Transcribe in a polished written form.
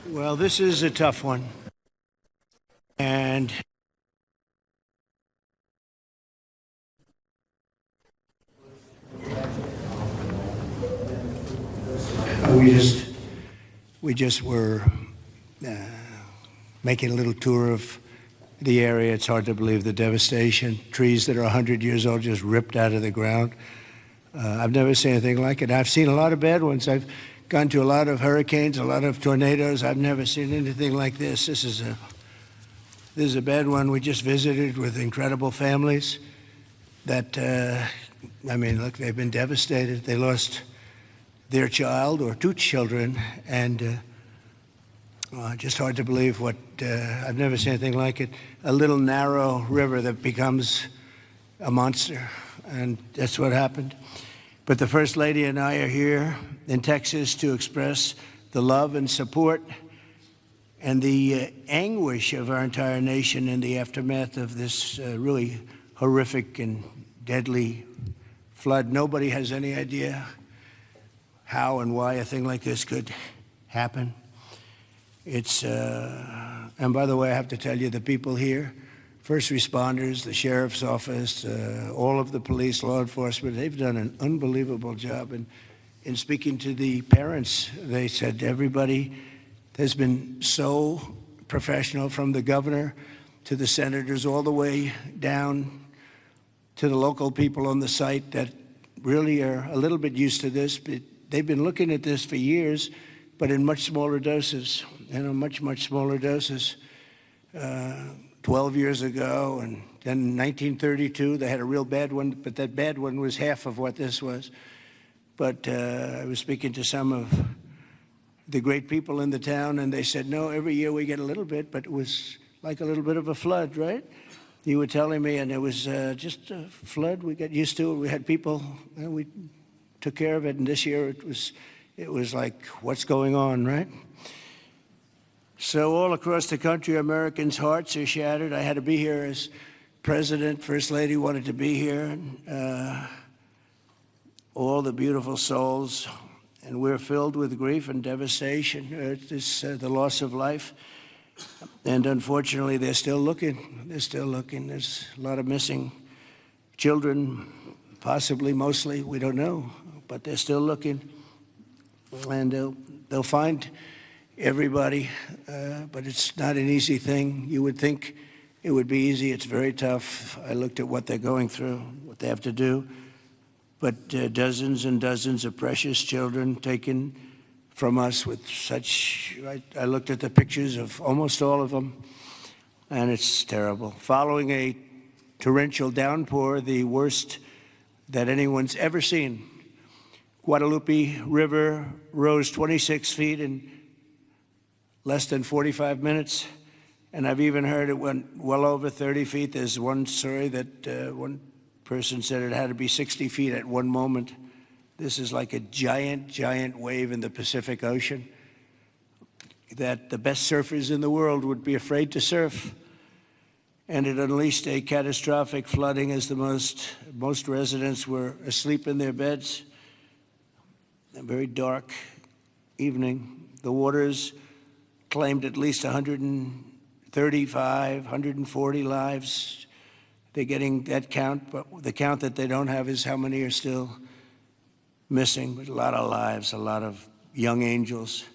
Well, this is a tough one. And we just were making a little tour of the area. It's hard to believe the devastation. Trees that are 100 years old just ripped out of the ground. I've never seen anything like it. I've seen a lot of bad ones. I've gone to a lot of hurricanes, a lot of tornadoes. I've never seen anything like this. This is a bad one. We just visited with incredible families that, look, they've been devastated. They lost their child or two children, and just hard to believe what, I've never seen anything like it. A little narrow river that becomes a monster, and that's what happened. But the First Lady and I are here in Texas to express the love and support and the anguish of our entire nation in the aftermath of this really horrific and deadly flood. Nobody has any idea how and why a thing like this could happen. It's, and by the way, I have to tell you, the people here, first responders, the sheriff's office, all of the police, law enforcement, they've done an unbelievable job. And in speaking to the parents, they said everybody has been so professional, from the governor to the senators, all the way down to the local people on the site that really are a little bit used to this. But they've been looking at this for years, but in much smaller doses, much smaller doses. 12 years ago, and then in 1932, they had a real bad one, but that bad one was half of what this was. But I was speaking to some of the great people in the town, and they said, no, every year we get a little bit, but it was like a little bit of a flood, right? You were telling me, and it was just a flood. We got used to it. We had people, and we took care of it, and this year it was like, what's going on, right? So all across the country, Americans' hearts are shattered. I had to be here as president. First Lady wanted to be here. All the beautiful souls, and we're filled with grief and devastation. It's the loss of life. And unfortunately, they're still looking. They're still looking. There's a lot of missing children, possibly, mostly, we don't know. But they're still looking. And they'll find everybody, but it's not an easy thing. You would think it would be easy. It's very tough. I looked at what they're going through, what they have to do. But dozens and dozens of precious children taken from us with such, I looked at the pictures of almost all of them, and it's terrible. Following a torrential downpour, the worst that anyone's ever seen, Guadalupe River rose 26 feet in less than 45 minutes, and I've even heard it went well over 30 feet. There's one story that one person said it had to be 60 feet at one moment. This is like a giant wave in the Pacific Ocean that the best surfers in the world would be afraid to surf. And it unleashed a catastrophic flooding as most residents were asleep in their beds. A very dark evening. The waters claimed at least 135, 140 lives. They're getting that count, but the count that they don't have is how many are still missing. But a lot of lives, a lot of young angels.